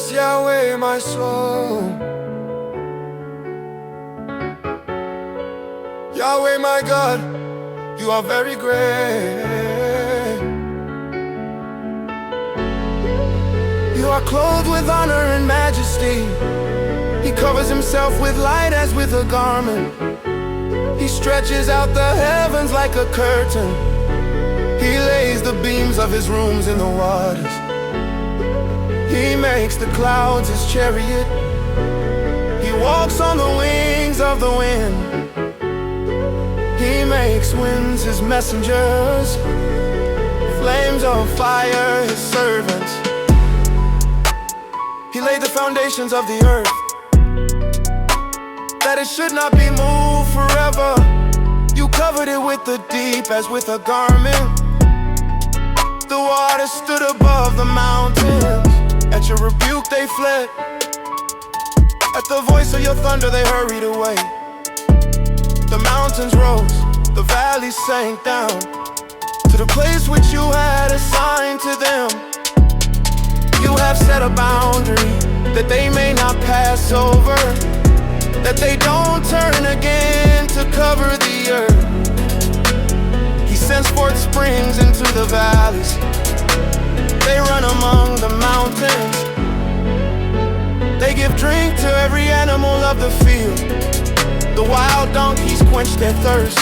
bless Yahweh, my soul. Yahweh, my God, you are very great. You are clothed with honor and majesty. He covers himself with light as with a garment. He stretches out the heavens like a curtain. He lays the beams of his rooms in the waters. He makes the clouds his chariot. He walks on the wings of the wind. He makes winds his messengers, flames of fire his servants. He laid the foundations of the earth, that it should not be moved forever. You covered it with the deep as with a garment. The waters stood above the mountains. At your rebuke they fled. At the voice of your thunder they hurried away. The mountains rose, the valleys sank down to the place which you had assigned to them. You have set a boundary that they may not pass over, that they don't turn again to cover the earth. He sends forth springs into the valleys. They run among the mountains. They give drink to every animal of the field. The wild donkeys quench their thirst.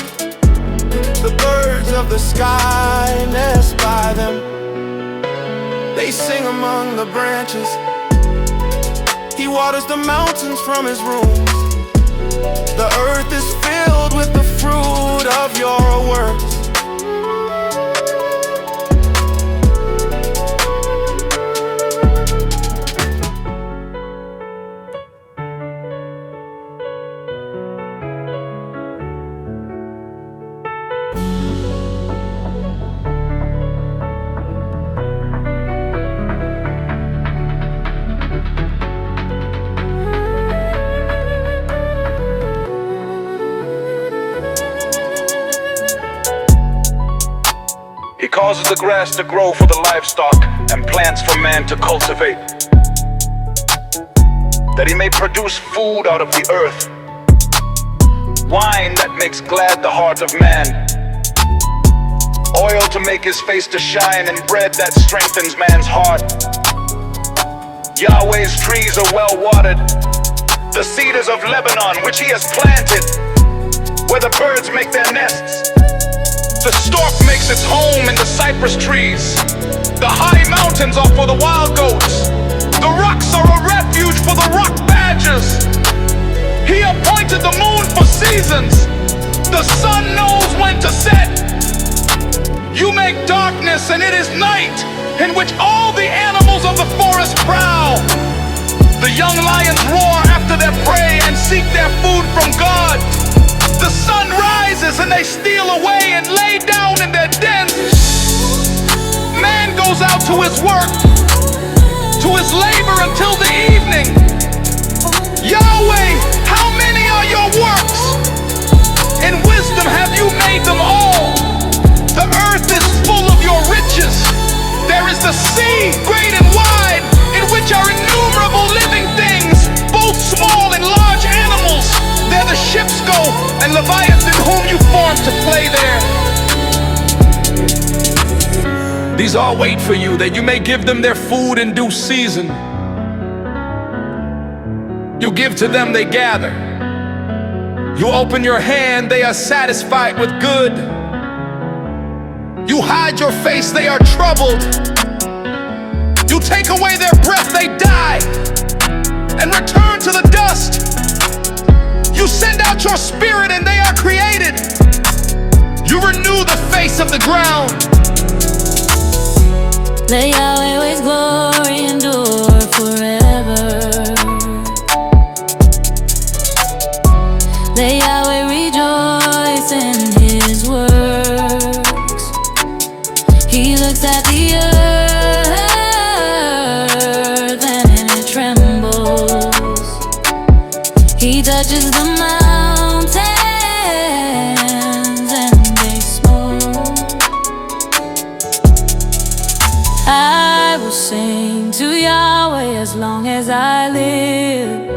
The birds of the sky nest by them. They sing among the branches. He waters the mountains from his rooms. The earth is filled with the fruit of your works. He causes the grass to grow for the livestock and plants for man to cultivate, that he may produce food out of the earth, wine that makes glad the heart of man, oil to make his face to shine, and bread that strengthens man's heart. Yahweh's trees are well watered, the cedars of Lebanon which he has planted, where the birds make their nests. The stork makes its home in the cypress trees. The high mountains are for the wild goats. The rocks are a refuge for the rock badgers. He appointed the moon for seasons. The sun knows when to set. You make darkness and it is night, in which all the animals of the forest prowl. The young lions roar after their prey and seek their food from God. The sun rises and they steal away and lay down in their dens. Man goes out to his work, to his labor until the evening. Yahweh, how many are your works? In wisdom have you made them all. The earth is full of your riches. There is the sea, great and wide, in which are innumerable living things, both small and large animals. There the ships go, and Leviathan whom you formed to play there. These all wait for you, that you may give them their food in due season. You give to them, they gather. You open your hand, they are satisfied with good. You hide your face, they are troubled. You take away their breath, they die, and return to the dust. You send out your spirit and they are created. You renew the face of the ground. Let Yahweh's glory endure forever. Let Yahweh rejoice in his works. He looks at the earth and it trembles. He touches the mountains and they smoke. I will will sing to Yahweh as long as I live.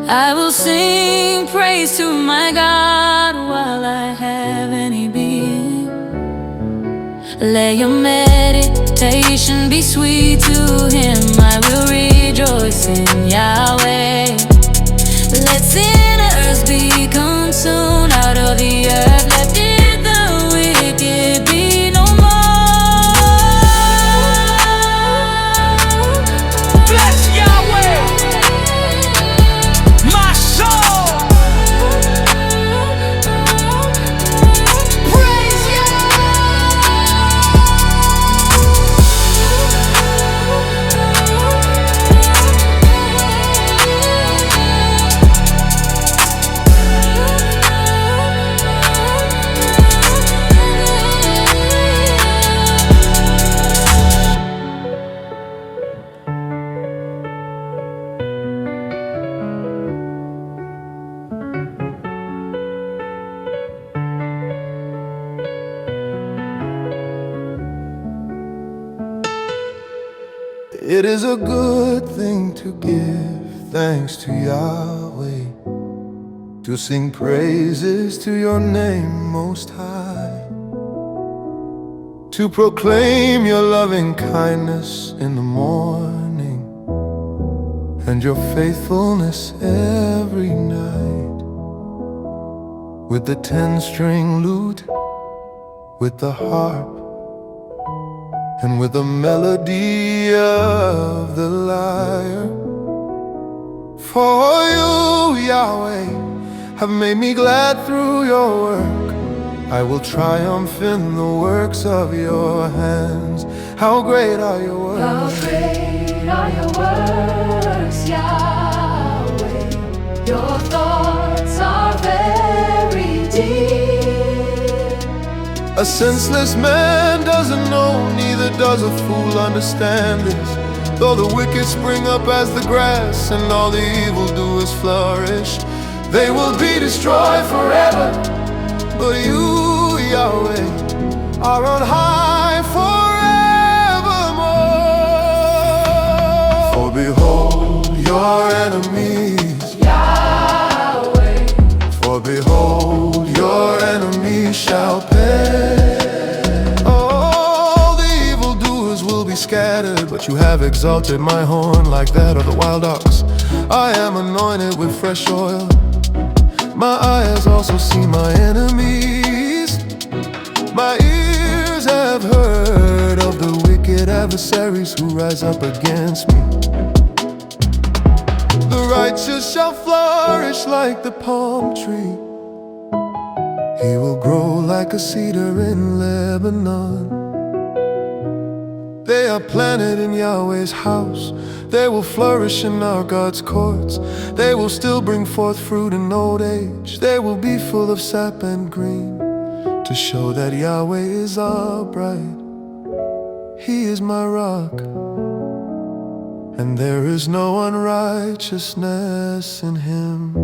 I will sing praise to my God while I have any being. Let your meditation be sweet to Him. I will rejoice in Yahweh. Let sinners be consumed out of the earth. Let the wicked be no more. Bless Yahweh, my soul. Praise It is a good thing to give thanks to Yahweh, to sing praises to your name most high, to proclaim your loving kindness in the morning and your faithfulness every night. With the 10-string lute, with the harp, and with the melody of the lyre. For you, Yahweh, have made me glad through your work. I will triumph in the works of your hands. How great are your works! How great are your works, Yahweh. Your thoughts are very deep. A senseless man doesn't know, neither does a fool understand this. Though the wicked spring up as the grass, and all the evildoers flourish, they will be destroyed forever. But you, Yahweh, are on high forevermore. For behold your enemies, Yahweh. for behold your enemies shall perish. All the evildoers will be scattered, but you have exalted my horn like that of the wild ox. I am anointed with fresh oil. My eyes also see my enemies. My ears have heard of the wicked adversaries who rise up against me. The righteous shall flourish like the palm tree. He will grow like a cedar in Lebanon. They are planted in Yahweh's house. They will flourish in our God's courts. They will still bring forth fruit in old age. They will be full of sap and green, to show that Yahweh is upright. He is my rock, and there is no unrighteousness in Him.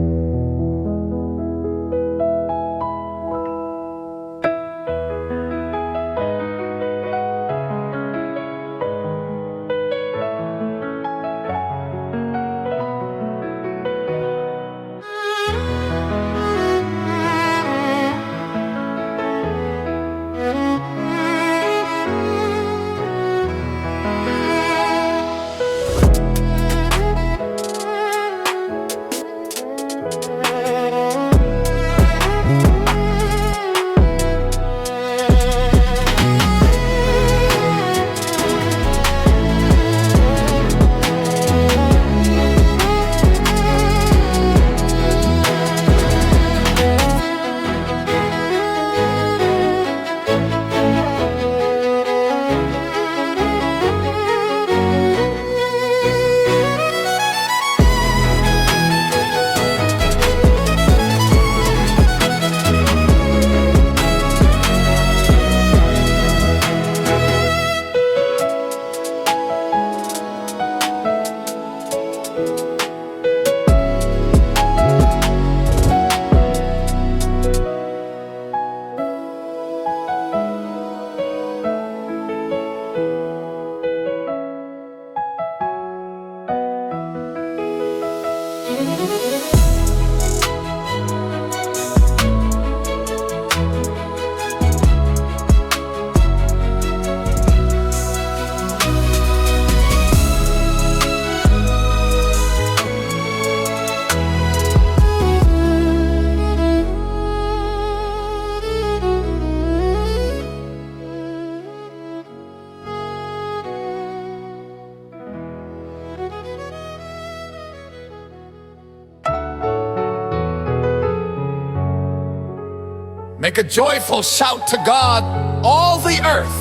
Make a joyful shout to God, all the earth.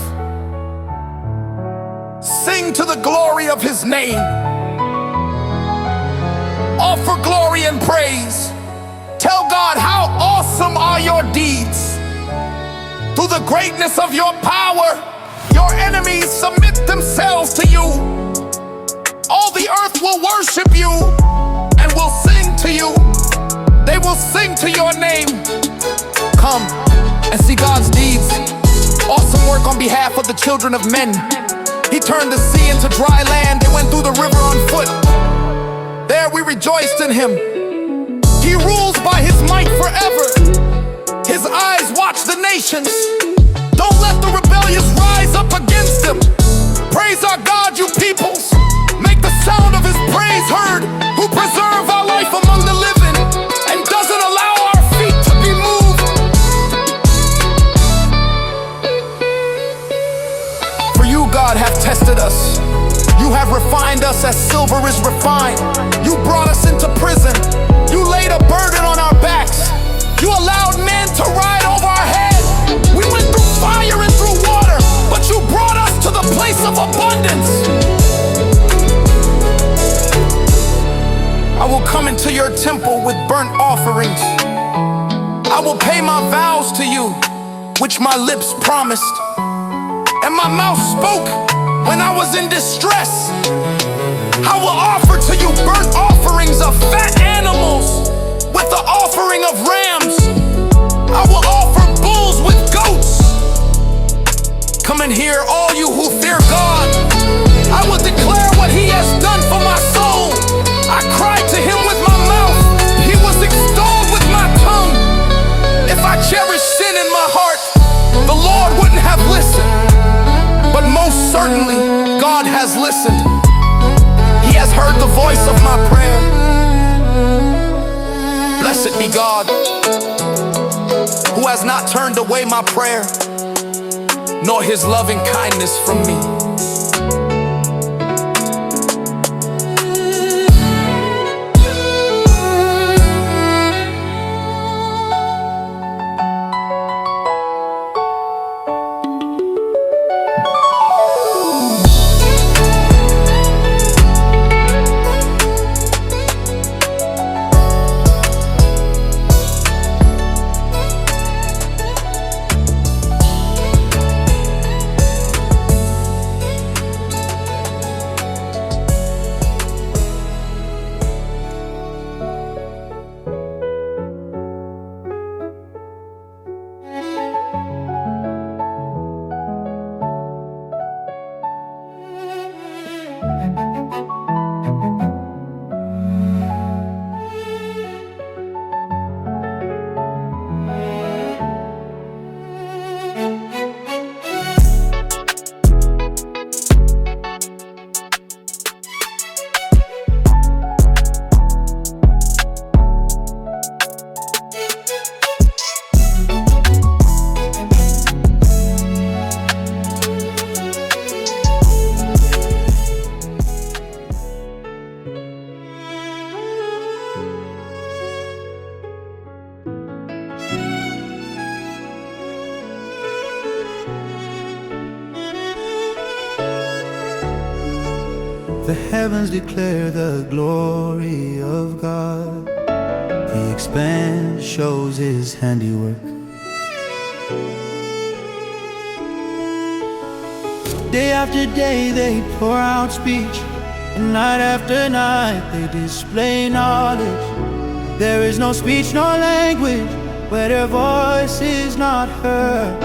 Sing to the glory of His name. Offer glory and praise. Tell God how awesome are your deeds. Through the greatness of your power, your enemies submit themselves to you. All the earth will worship you and will sing to you. They will sing to your name. Come and see God's deeds. Awesome work on behalf of the children of men. He turned the sea into dry land. They went through the river on foot. There we rejoiced in Him. He rules by His might forever. His eyes watch the nations. Don't let the rebellious rise up against Him. Praise our God, you peoples. Make the sound of His praise heard, who preserve our life among the living and doesn't allow our feet to be moved. For you, God, have tested us. You have refined us as silver is refined. You brought us into prison. You laid a burden on our backs. You allowed men to ride over our heads. We went through fire and through water, but you brought us to the place of abundance. I will come into your temple with burnt offerings. I will pay my vows to you, which my lips promised, and my mouth spoke when I was in distress. I will offer to you burnt offerings of fat animals with the offering of rams. I will offer bulls with goats. Come and hear, all you who fear God. I will declare what He has done for my soul. I cried to Him with my mouth. He was extolled with my tongue. If I cherished sin in my heart, the Lord wouldn't have listened. But most certainly, God has listened. He has heard the voice of my prayer. Blessed be God, who has not turned away my prayer, nor His loving kindness from me. The heavens declare the glory of God. The expanse shows His handiwork. Day after day they pour out speech, and night after night they display knowledge. There is no speech nor language where their voice is not heard.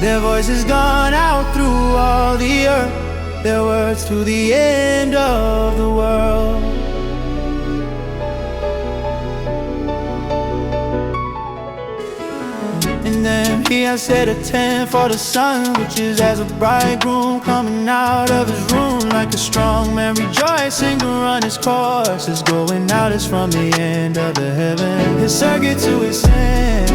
Their voice has gone out through all the earth, their words to the end of the world. And then He has set a tent for the sun, which is as a bridegroom coming out of his room. Like a strong man rejoicing to run his course, is going out as from the end of the heaven, his circuit to its end.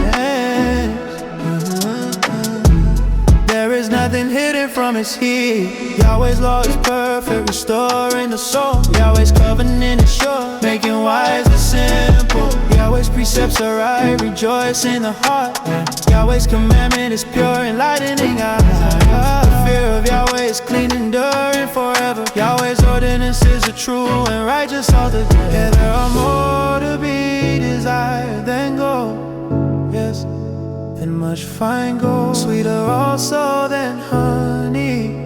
There is nothing hidden from His heat. Yahweh's law is perfect. perfect, restoring the soul. Yahweh's covenant is sure, making wise the simple. Yahweh's precepts are right, rejoice in the heart. Yahweh's commandment is pure, enlightening eyes. The fear of Yahweh is clean, enduring forever. Yahweh's ordinances are true and righteous altogether. Yeah, there are more to be desired than gold, yes, and much fine gold, sweeter also than honey,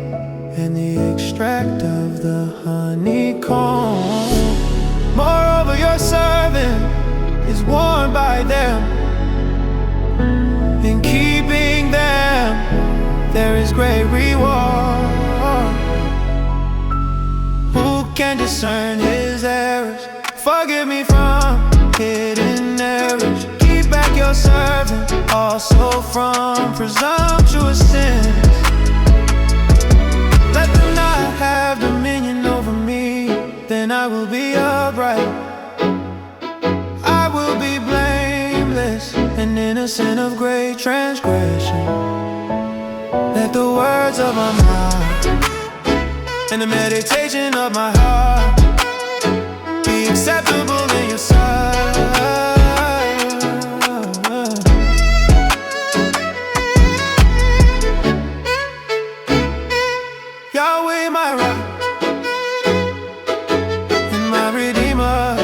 and the extract of the honeycomb. Moreover, your servant is warned by them. In keeping them, there is great reward. Who can discern his errors? Forgive me from hidden errors. Keep back your servant also from presumptuous sins. Let them not have dominion over me, then I will be upright. I will be blameless and innocent of great transgression. Let the words of my mouth and the meditation of my heart be acceptable in your sight. Yahweh, my rock and my redeemer.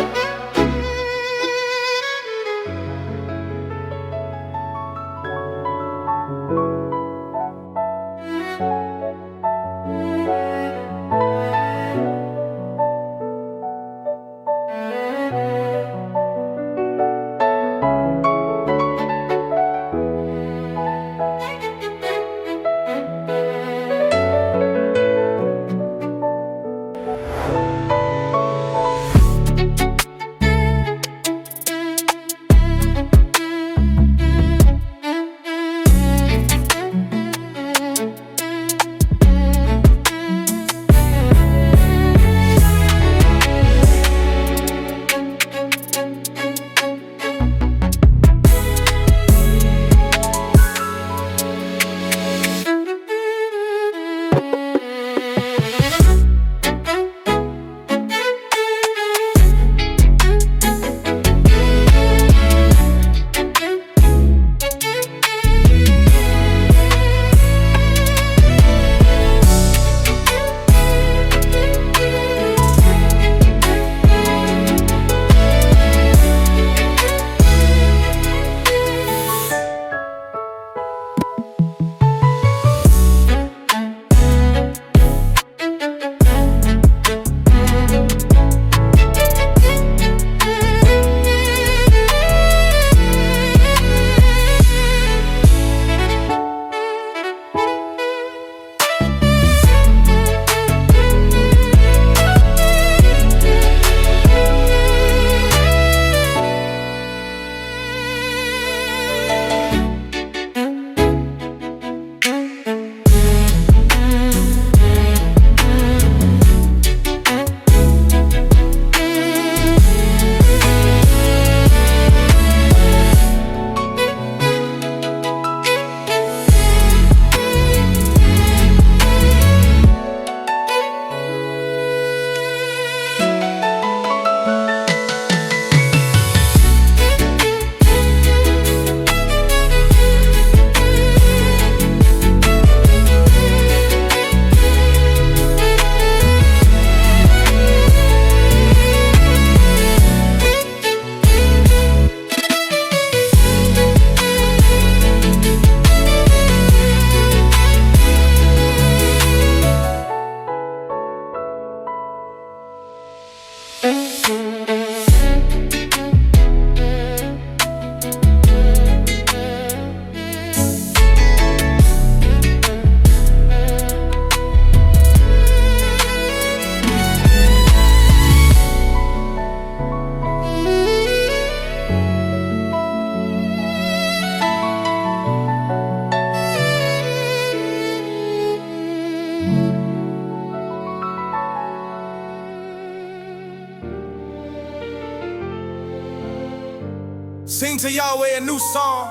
Sing to Yahweh a new song.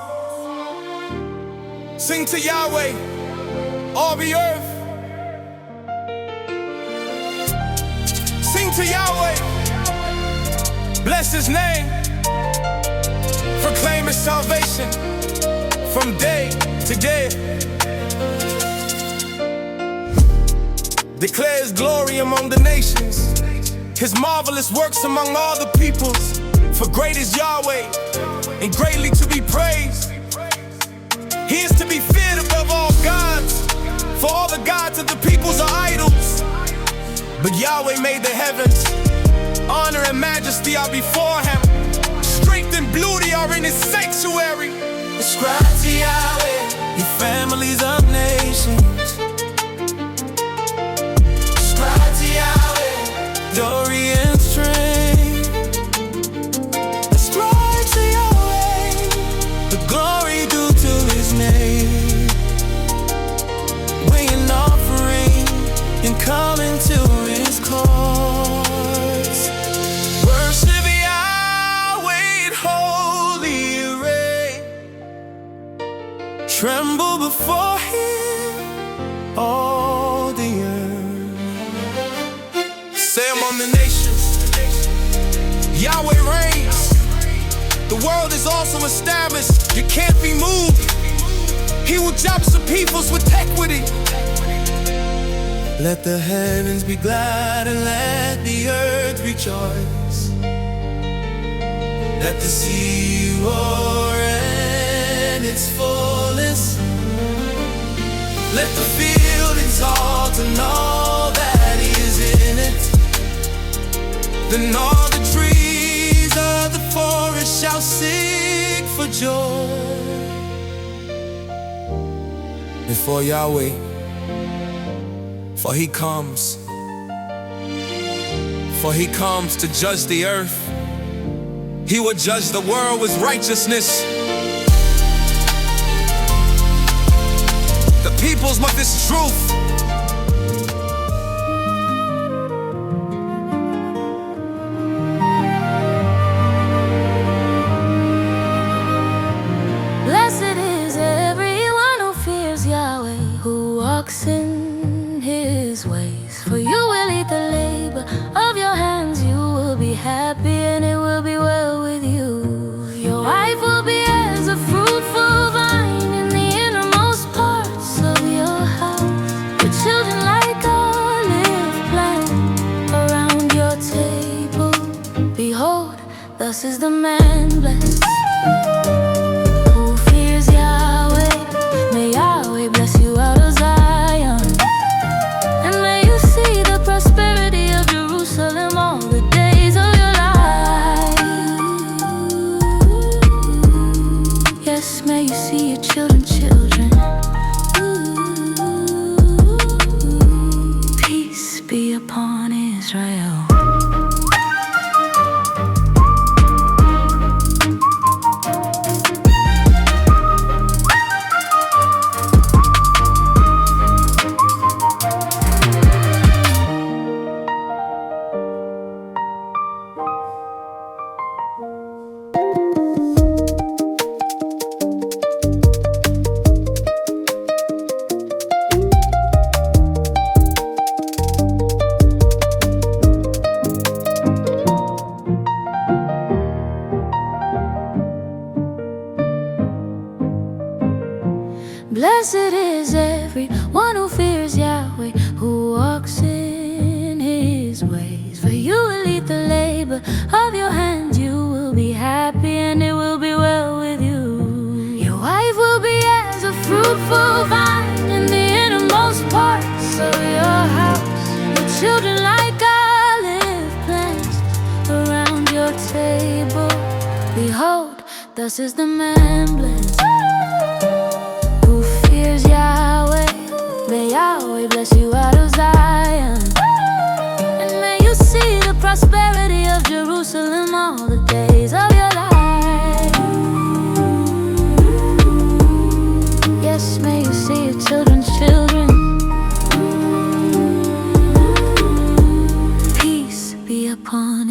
Sing to Yahweh, all the earth. to Yahweh. Bless his name. Proclaim his salvation from day to day. Declare his glory among the nations, his marvelous works among all the peoples. For great is Yahweh, and greatly to be praised. He is to be feared above all gods, for all the gods of the peoples are idols. But Yahweh made the heavens, honor and majesty are before him. Strength and beauty are in his sanctuary. Ascribe to Yahweh, you families of nations. Ascribe to Yahweh, glory and strength. Ascribe to Yahweh, the glory due to his name. Bring an offering and come into his courts. Worship Yahweh in holy array. Tremble before him, all the earth. Say among the nations, Yahweh reigns. The world is also established, you can't be moved. He will judge the peoples with equity. Let the heavens be glad and let the earth rejoice. Let the sea roar in its fullness. Let the field exalt and all that is in it. Then all the trees of the forest shall sing for joy before Yahweh. For he comes to judge the earth. He will judge the world with righteousness. The peoples with his truth. Blessed is everyone who fears Yahweh, who walks in his ways. For you will eat the labor of your hands. You will be happy and it will be well with you. Your wife will be as a fruitful vine in the innermost parts of your house. Your children like olive plant around your table. Behold, thus is the man blessed who fears Yahweh. May Yahweh bless you out of Zion, and may you see the prosperity of Jerusalem all the days of your life. Yes, may you see your children's children. Peace be upon Israel. Blessed is everyone who fears Yahweh, who walks in his ways. For you will eat the labor of your hands. You will be happy and it will be well with you. Your wife will be as a fruitful vine in the innermost parts of your house. Your children like olive plants around your table. Behold, thus is the man blessed who fears Yahweh. May Yahweh bless you out of Zion, and may you see the prosperity of Jerusalem all the days of your life. Yes, may you see your children's children. Peace be upon